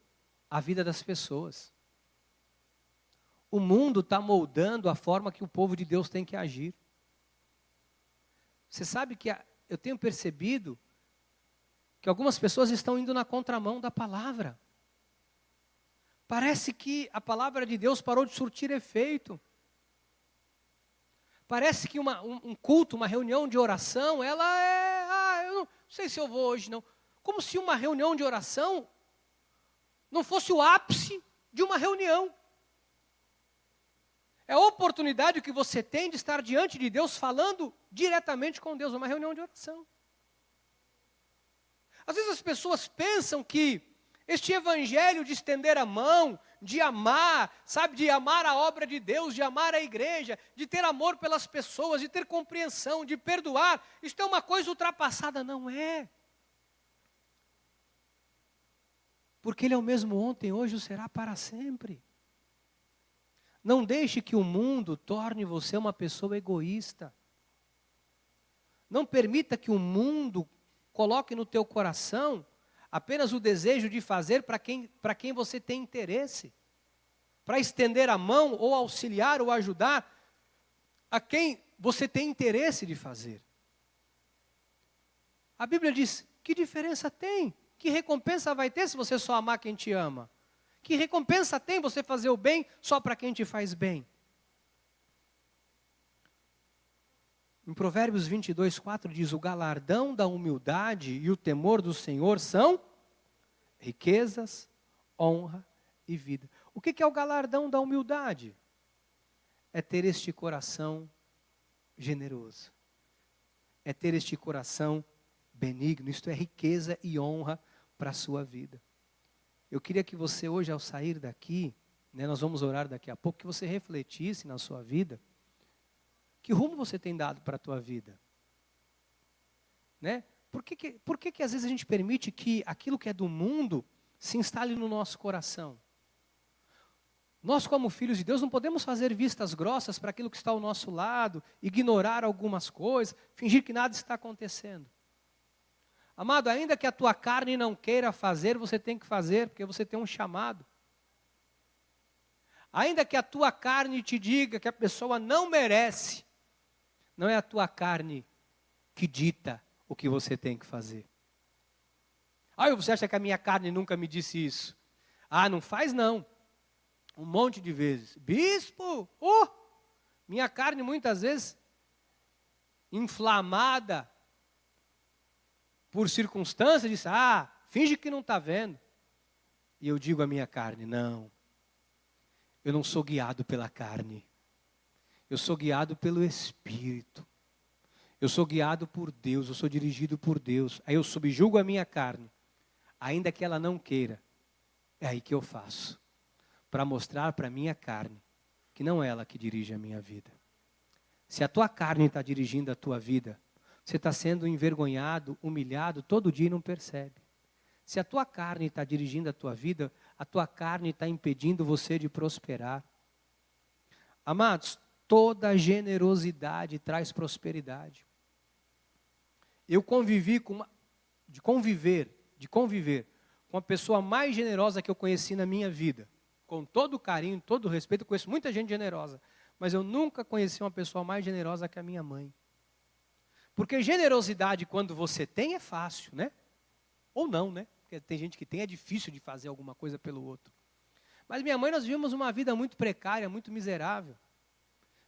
a vida das pessoas. O mundo está moldando a forma que o povo de Deus tem que agir. Você sabe que eu tenho percebido que algumas pessoas estão indo na contramão da palavra. Parece que a palavra de Deus parou de surtir efeito. Parece que um culto, uma reunião de oração, ela eu não sei se eu vou hoje não. Como se uma reunião de oração não fosse o ápice de uma reunião. É a oportunidade que você tem de estar diante de Deus, falando diretamente com Deus, uma reunião de oração. Às vezes as pessoas pensam que Este evangelho de estender a mão, de amar, sabe, de amar a obra de Deus, de amar a igreja, de ter amor pelas pessoas, de ter compreensão, de perdoar, isto é uma coisa ultrapassada, não é? Porque Ele é o mesmo ontem, hoje o será para sempre. Não deixe que o mundo torne você uma pessoa egoísta. Não permita que o mundo coloque no teu coração apenas o desejo de fazer para quem você tem interesse. Para estender a mão, ou auxiliar, ou ajudar a quem você tem interesse de fazer. A Bíblia diz, que diferença tem? Que recompensa vai ter se você só amar quem te ama? Que recompensa tem você fazer o bem só para quem te faz bem? Em Provérbios 22:4 diz, o galardão da humildade e o temor do Senhor são riquezas, honra e vida. O que é o galardão da humildade? É ter este coração generoso. É ter este coração benigno. Isto é riqueza e honra para a sua vida. Eu queria que você hoje, ao sair daqui, nós vamos orar daqui a pouco, que você refletisse na sua vida. Que rumo você tem dado para a tua vida? Né? Por que às vezes a gente permite que aquilo que é do mundo se instale no nosso coração? Nós, como filhos de Deus, não podemos fazer vistas grossas para aquilo que está ao nosso lado, ignorar algumas coisas, fingir que nada está acontecendo. Amado, ainda que a tua carne não queira fazer, você tem que fazer, porque você tem um chamado. Ainda que a tua carne te diga que a pessoa não merece, não é a tua carne que dita o que você tem que fazer. Ah, você acha que a minha carne nunca me disse isso? Ah, não faz não. Um monte de vezes. Bispo, minha carne muitas vezes inflamada por circunstâncias, diz, finge que não está vendo. E eu digo à minha carne, não. Eu não sou guiado pela carne. Eu sou guiado pelo Espírito. Eu sou guiado por Deus, eu sou dirigido por Deus. Aí eu subjugo a minha carne, ainda que ela não queira. É aí que eu faço. Para mostrar para a minha carne que não é ela que dirige a minha vida. Se a tua carne está dirigindo a tua vida, você está sendo envergonhado, humilhado todo dia e não percebe. Se a tua carne está dirigindo a tua vida, a tua carne está impedindo você de prosperar. Amados, toda generosidade traz prosperidade. Eu conviver com a pessoa mais generosa que eu conheci na minha vida. Com todo o carinho, todo o respeito, eu conheço muita gente generosa. Mas eu nunca conheci uma pessoa mais generosa que a minha mãe. Porque generosidade, quando você tem, é fácil, né? Ou não, né? Porque tem gente que tem, é difícil de fazer alguma coisa pelo outro. Mas minha mãe, nós vivemos uma vida muito precária, muito miserável.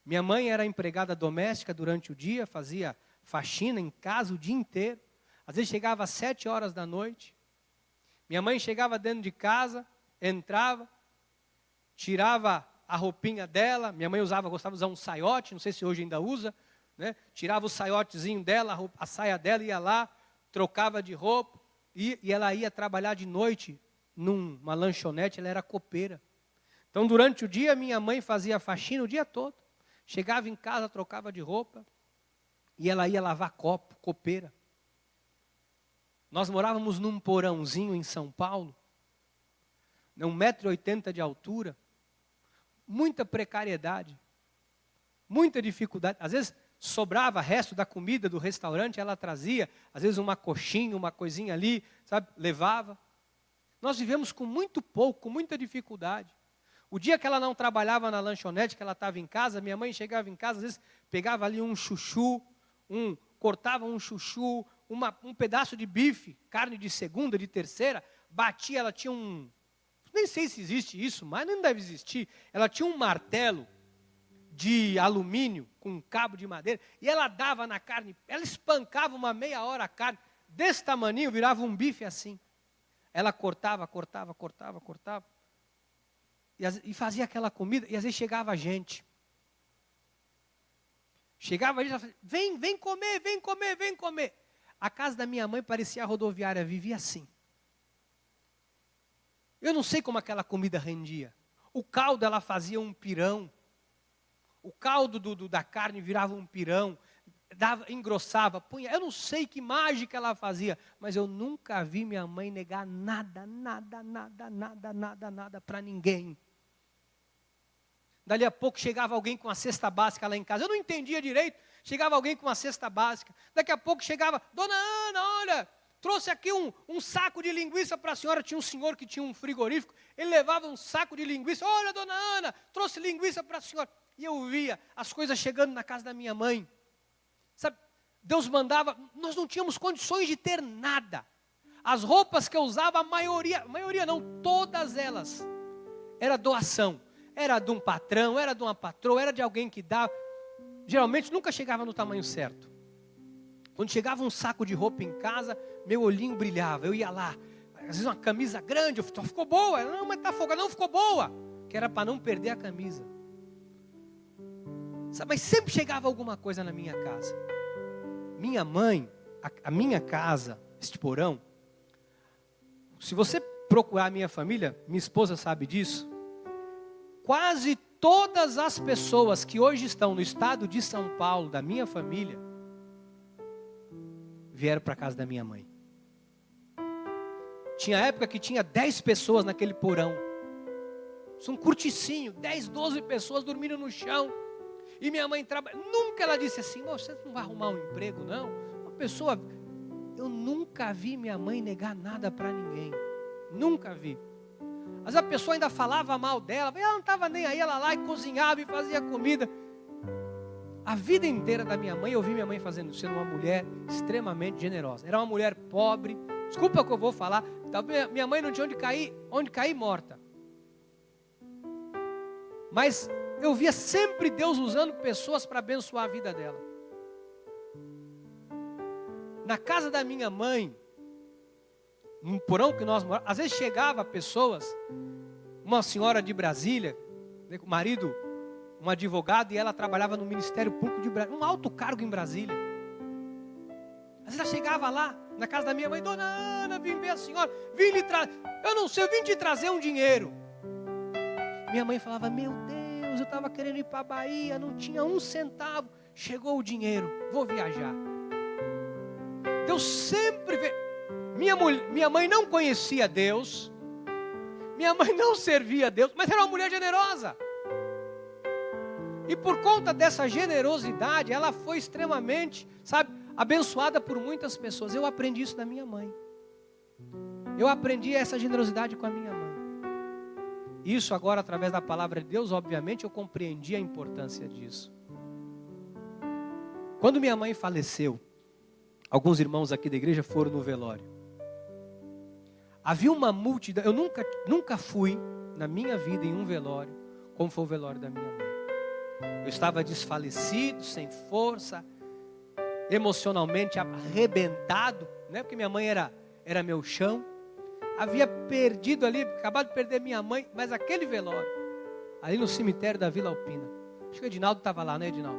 Minha mãe era empregada doméstica durante o dia, fazia faxina em casa o dia inteiro. Às vezes chegava às 7 horas da noite. Minha mãe chegava dentro de casa, entrava, tirava a roupinha dela. Minha mãe gostava de usar um saiote, não sei se hoje ainda usa, né? Tirava o saiotezinho dela, a saia dela, ia lá, trocava de roupa, e ela ia trabalhar de noite numa lanchonete, ela era copeira. Então, durante o dia, minha mãe fazia faxina o dia todo. Chegava em casa, trocava de roupa, e ela ia lavar copo, copeira. Nós morávamos num porãozinho em São Paulo, 1,80 m de altura, muita precariedade, muita dificuldade. Às vezes sobrava resto da comida do restaurante, ela trazia, às vezes uma coxinha, uma coisinha ali, sabe, levava. Nós vivemos com muito pouco, com muita dificuldade. O dia que ela não trabalhava na lanchonete, que ela estava em casa, minha mãe chegava em casa, às vezes pegava ali um chuchu, cortava um chuchu, um pedaço de bife, carne de segunda, de terceira, batia, ela tinha nem sei se existe isso, mas não deve existir, ela tinha um martelo de alumínio com um cabo de madeira, e ela dava na carne, ela espancava uma meia hora a carne, desse tamaninho, virava um bife assim. Ela cortava, e fazia aquela comida, e às vezes chegava gente. Chegava gente, ela falava, vem comer. A casa da minha mãe parecia a rodoviária, vivia assim. Eu não sei como aquela comida rendia. O caldo ela fazia um pirão. O caldo da carne virava um pirão. Engrossava, punha. Eu não sei que mágica ela fazia. Mas eu nunca vi minha mãe negar nada para ninguém. Dali a pouco chegava alguém com uma cesta básica lá em casa. Eu não entendia direito. Chegava alguém com uma cesta básica. Daqui a pouco chegava, Dona Ana, olha, trouxe aqui um saco de linguiça para a senhora. Tinha um senhor que tinha um frigorífico. Ele levava um saco de linguiça. Olha, Dona Ana, trouxe linguiça para a senhora. E eu via as coisas chegando na casa da minha mãe. Sabe, Deus mandava, nós não tínhamos condições de ter nada. As roupas que eu usava, a maioria não, todas elas, era doação. Era de um patrão, era de uma patroa, era de alguém que dava. Geralmente nunca chegava no tamanho certo. Quando chegava um saco de roupa em casa, meu olhinho brilhava. Eu ia lá, às vezes uma camisa grande, ficou boa. Não, mas está folgada, não ficou boa. Que era para não perder a camisa. Sabe, mas sempre chegava alguma coisa na minha casa. Minha mãe, a minha casa, este porão, se você procurar a minha família, minha esposa sabe disso, quase todas as pessoas que hoje estão no estado de São Paulo, da minha família, vieram para a casa da minha mãe. Tinha época que tinha 10 pessoas naquele porão. Um curticinho, 10, 12 pessoas dormindo no chão. E minha mãe trabalha. Nunca ela disse assim, você não vai arrumar um emprego, não? Uma pessoa. Eu nunca vi minha mãe negar nada para ninguém. Nunca vi. Mas a pessoa ainda falava mal dela. Ela não estava nem aí, ela lá e cozinhava e fazia comida. A vida inteira da minha mãe, eu vi minha mãe fazendo isso, sendo uma mulher extremamente generosa. Era uma mulher pobre. Desculpa o que eu vou falar. Minha mãe não tinha onde cair morta. Mas eu via sempre Deus usando pessoas para abençoar a vida dela. Na casa da minha mãe, num porão que nós morávamos, às vezes chegava pessoas, uma senhora de Brasília, com o marido, um advogado, e ela trabalhava no Ministério Público de Brasília, um alto cargo em Brasília. Às vezes ela chegava lá, na casa da minha mãe, Dona Ana, vim ver a senhora, vim lhe trazer, eu não sei, eu vim te trazer um dinheiro. Minha mãe falava, meu Deus, eu estava querendo ir para a Bahia, não tinha um centavo, chegou o dinheiro, vou viajar. Deus sempre vê. Minha mãe não conhecia Deus, minha mãe não servia a Deus, mas era uma mulher generosa. E por conta dessa generosidade, ela foi extremamente, abençoada por muitas pessoas. Eu aprendi isso da minha mãe. Eu aprendi essa generosidade com a minha mãe. Isso agora, através da palavra de Deus, obviamente, eu compreendi a importância disso. Quando minha mãe faleceu, alguns irmãos aqui da igreja foram no velório. Havia uma multidão, eu nunca fui na minha vida em um velório, como foi o velório da minha mãe. Eu estava desfalecido, sem força, emocionalmente arrebentado, né? Porque minha mãe era meu chão. Havia perdido ali, acabado de perder minha mãe, mas aquele velório, ali no cemitério da Vila Alpina. Acho que o Edinaldo estava lá, né, Edinaldo?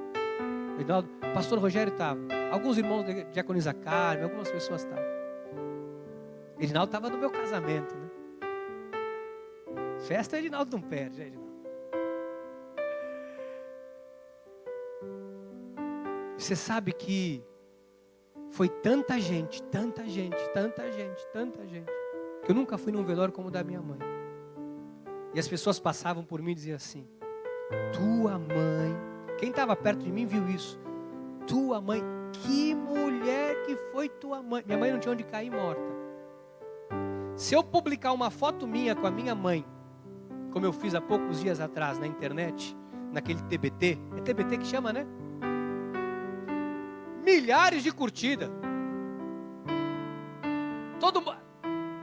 O pastor Rogério estava. Alguns irmãos da Diaconisa Carmen, algumas pessoas estavam. Edinaldo estava no meu casamento, né? Festa Edinaldo não perde, né, Edinaldo? Você sabe que foi tanta gente, que eu nunca fui num velório como o da minha mãe. E as pessoas passavam por mim e diziam assim, tua mãe, quem estava perto de mim viu isso, tua mãe, que mulher que foi tua mãe. Minha mãe não tinha onde cair morta. Se eu publicar uma foto minha com a minha mãe, como eu fiz há poucos dias atrás na internet, naquele TBT, é TBT que chama, né? Milhares de curtidas.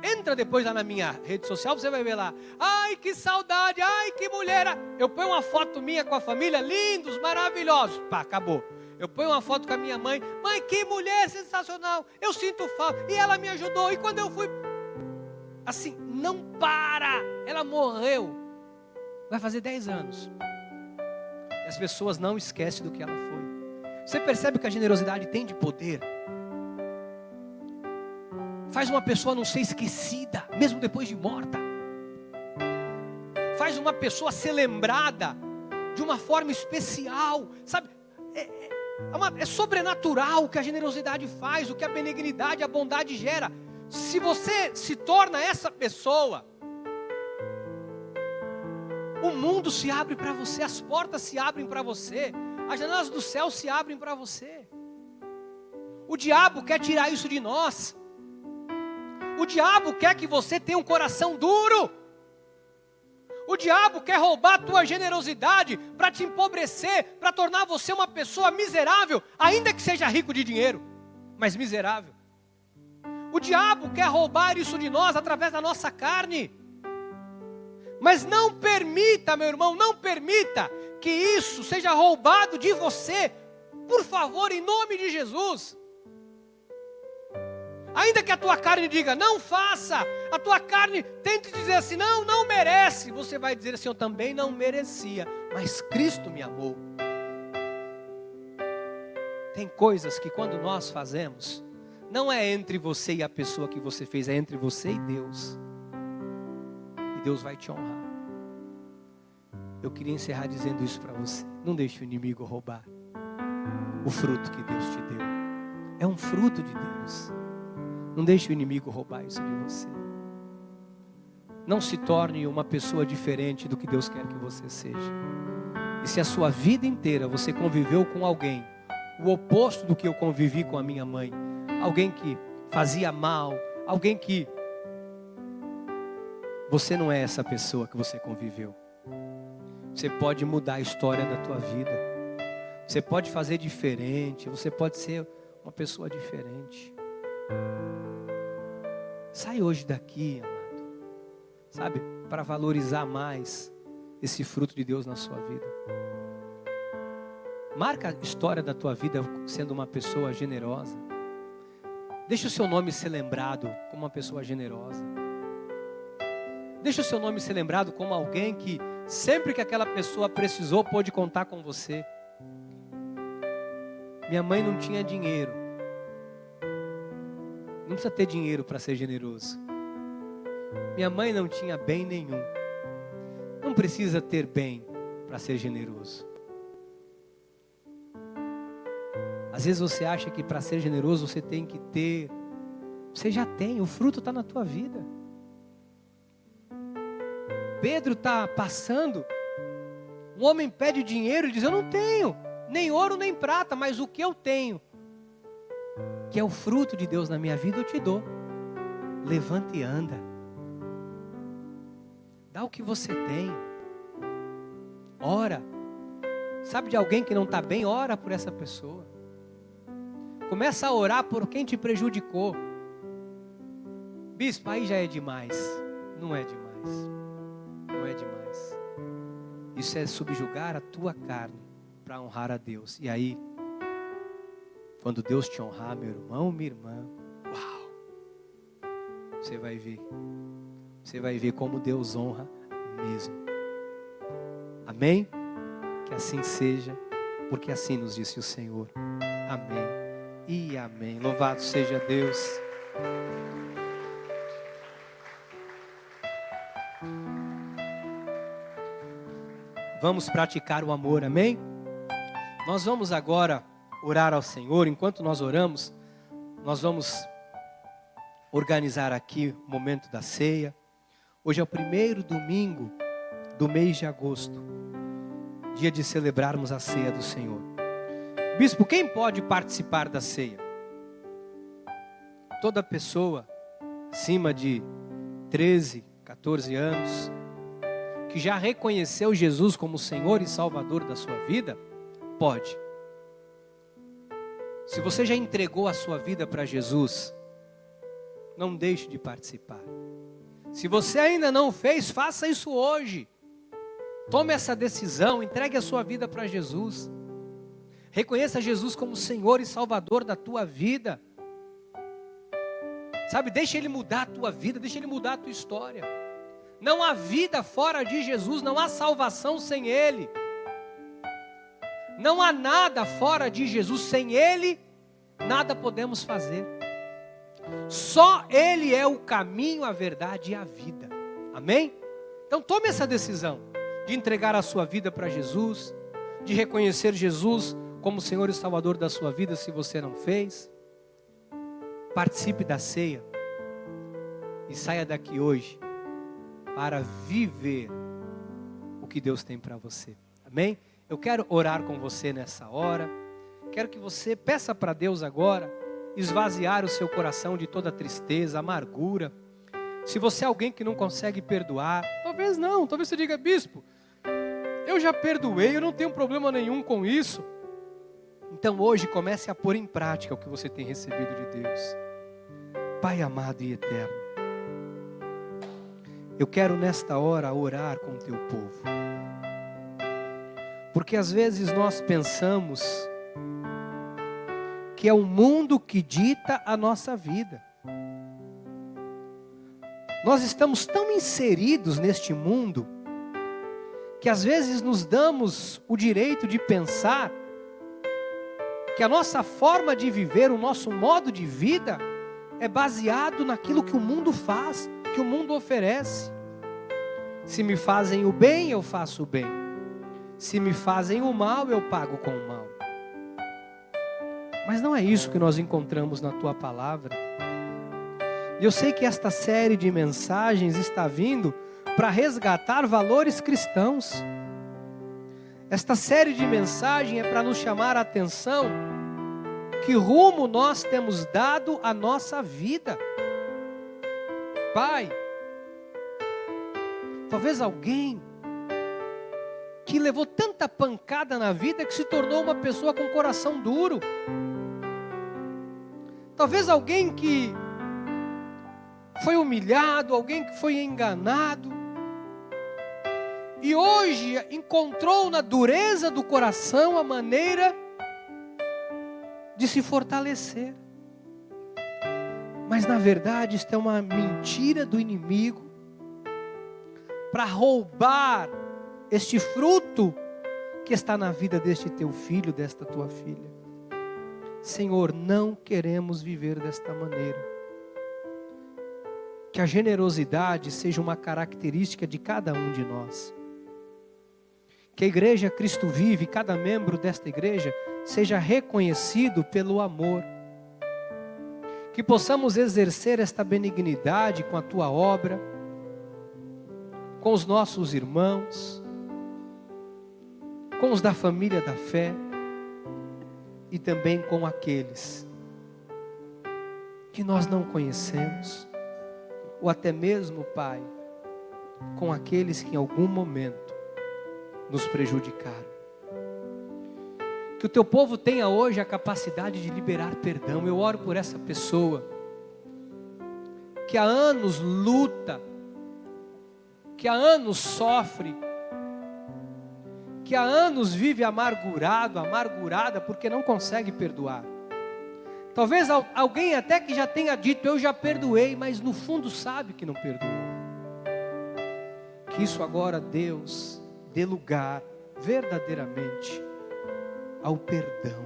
Entra depois lá na minha rede social, você vai ver lá. Ai, que saudade, ai, que mulher. Eu ponho uma foto minha com a família, lindos, maravilhosos. Pá, acabou. Eu ponho uma foto com a minha mãe. Mãe, que mulher sensacional. Eu sinto falta. E ela me ajudou. E quando eu fui... Assim, não para. Ela morreu. Vai fazer 10 anos. E as pessoas não esquecem do que ela foi. Você percebe que a generosidade tem de poder? Faz uma pessoa não ser esquecida, mesmo depois de morta. faz uma pessoa ser lembrada de uma forma especial, sabe? É sobrenatural o que a generosidade faz, o que a benignidade, a bondade gera. Se você se torna essa pessoa, o mundo se abre para você, as portas se abrem para você, as janelas do céu se abrem para você. O diabo quer tirar isso de nós. O diabo quer que você tenha um coração duro. O diabo quer roubar a tua generosidade para te empobrecer, para tornar você uma pessoa miserável, ainda que seja rico de dinheiro, mas miserável. O diabo quer roubar isso de nós através da nossa carne. Mas não permita, meu irmão, não permita que isso seja roubado de você. Por favor, em nome de Jesus. Ainda que a tua carne diga, não faça, a tua carne tente dizer assim, não merece. Você vai dizer assim, eu também não merecia, mas Cristo me amou. Tem coisas que quando nós fazemos, não é entre você e a pessoa que você fez, é entre você e Deus. E Deus vai te honrar. Eu queria encerrar dizendo isso para você. Não deixe o inimigo roubar o fruto que Deus te deu. É um fruto de Deus. Não deixe o inimigo roubar isso de você. Não se torne uma pessoa diferente do que Deus quer que você seja. E se a sua vida inteira você conviveu com alguém, o oposto do que eu convivi com a minha mãe, alguém que fazia mal, alguém que... Você não é essa pessoa que você conviveu. Você pode mudar a história da tua vida. Você pode fazer diferente, você pode ser uma pessoa diferente. Sai hoje daqui, amado, sabe, para valorizar mais esse fruto de Deus na sua vida. Marca a história da tua vida sendo uma pessoa generosa. Deixa o seu nome ser lembrado como uma pessoa generosa. Deixa o seu nome ser lembrado como alguém que sempre que aquela pessoa precisou, pôde contar com você. Minha mãe não tinha dinheiro. Não precisa ter dinheiro para ser generoso. Minha mãe não tinha bem nenhum. Não precisa ter bem para ser generoso. Às vezes você acha que para ser generoso você tem que ter. Você já tem, o fruto está na tua vida. Pedro está passando. Um homem pede dinheiro e diz, eu não tenho nem ouro nem prata, mas o que eu tenho, que é o fruto de Deus na minha vida, eu te dou. Levanta e anda. Dá o que você tem. Ora. Sabe de alguém que não está bem? Ora por essa pessoa. Começa a orar por quem te prejudicou. Bispo, aí já é demais. Não é demais. Não é demais. Isso é subjugar a tua carne para honrar a Deus. E aí, quando Deus te honrar, meu irmão, minha irmã, uau! Você vai ver. Você vai ver como Deus honra mesmo. Amém? Que assim seja, porque assim nos disse o Senhor. Amém e amém. Louvado seja Deus. Vamos praticar o amor, amém? Nós vamos agora orar ao Senhor. Enquanto nós oramos, nós vamos organizar aqui o momento da ceia. Hoje é o primeiro domingo do mês de agosto, dia de celebrarmos a ceia do Senhor. Bispo, quem pode participar da ceia? Toda pessoa acima de 13, 14 anos, que já reconheceu Jesus como Senhor e Salvador da sua vida, pode. Se você já entregou a sua vida para Jesus, não deixe de participar. Se você ainda não fez, faça isso hoje. Tome essa decisão, entregue a sua vida para Jesus. Reconheça Jesus como Senhor e Salvador da tua vida. Sabe, deixa Ele mudar a tua vida, deixa Ele mudar a tua história. Não há vida fora de Jesus, não há salvação sem Ele. Não há nada fora de Jesus, sem Ele, nada podemos fazer. Só Ele é o caminho, a verdade e a vida. Amém? Então tome essa decisão de entregar a sua vida para Jesus, de reconhecer Jesus como Senhor e Salvador da sua vida, se você não fez. Participe da ceia e saia daqui hoje para viver o que Deus tem para você. Amém? Eu quero orar com você nessa hora. Quero que você peça para Deus agora esvaziar o seu coração de toda tristeza, amargura. Se você é alguém que não consegue perdoar, talvez você diga: bispo, eu já perdoei, eu não tenho problema nenhum com isso. Então hoje comece a pôr em prática o que você tem recebido de Deus. Pai amado e eterno, eu quero nesta hora orar com o teu povo. Porque às vezes nós pensamos que é o mundo que dita a nossa vida. Nós estamos tão inseridos neste mundo que às vezes nos damos o direito de pensar que a nossa forma de viver, o nosso modo de vida é baseado naquilo que o mundo faz, que o mundo oferece. Se me fazem o bem, eu faço o bem. Se me fazem o mal, eu pago com o mal. Mas não é isso que nós encontramos na tua palavra. E eu sei que esta série de mensagens está vindo para resgatar valores cristãos. Esta série de mensagens é para nos chamar a atenção que rumo nós temos dado à nossa vida. Pai, talvez alguém que levou tanta pancada na vida que se tornou uma pessoa com coração duro. Talvez alguém que foi humilhado, alguém que foi enganado, e hoje encontrou na dureza do coração a maneira de se fortalecer. Mas na verdade isto é uma mentira do inimigo para roubar este fruto que está na vida deste teu filho, desta tua filha. Senhor, não queremos viver desta maneira. Que a generosidade seja uma característica de cada um de nós. Que a igreja Cristo Vive, cada membro desta igreja, seja reconhecido pelo amor. Que possamos exercer esta benignidade com a tua obra, com os nossos irmãos, com os da família da fé e também com aqueles que nós não conhecemos, ou até mesmo, Pai, com aqueles que em algum momento nos prejudicaram. Que o teu povo tenha hoje a capacidade de liberar perdão. Eu oro por essa pessoa que há anos luta, que há anos sofre, que há anos vive amargurada porque não consegue perdoar. Talvez alguém até que já tenha dito: eu já perdoei, mas no fundo sabe que não perdoou. Que isso agora, Deus, dê lugar verdadeiramente ao perdão.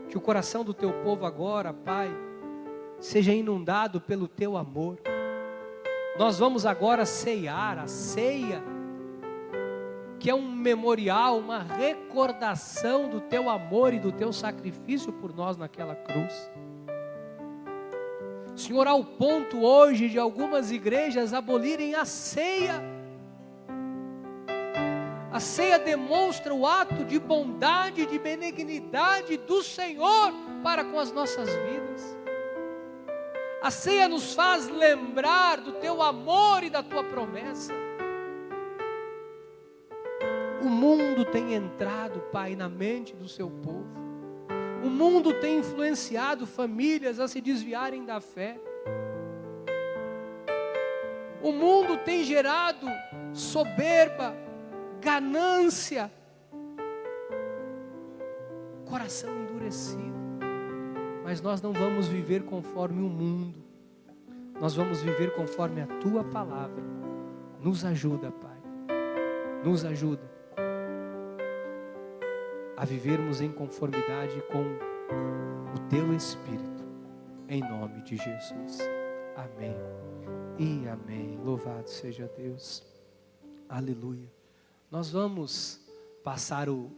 Que o coração do teu povo agora, Pai, seja inundado pelo teu amor. Nós vamos agora ceiar, a ceia, que é um memorial, uma recordação do teu amor e do teu sacrifício por nós naquela cruz. Senhor, ao ponto hoje de algumas igrejas abolirem a ceia. A ceia demonstra o ato de bondade, de benignidade do Senhor para com as nossas vidas. A ceia nos faz lembrar do teu amor e da tua promessa. O mundo tem entrado, Pai, na mente do seu povo. O mundo tem influenciado famílias a se desviarem da fé. O mundo tem gerado soberba, ganância, coração endurecido. Mas nós não vamos viver conforme o mundo. Nós vamos viver conforme a tua palavra. Nos ajuda, Pai. Nos ajuda a vivermos em conformidade com o teu Espírito, em nome de Jesus. Amém e amém. Louvado seja Deus. Aleluia. Nós vamos passar o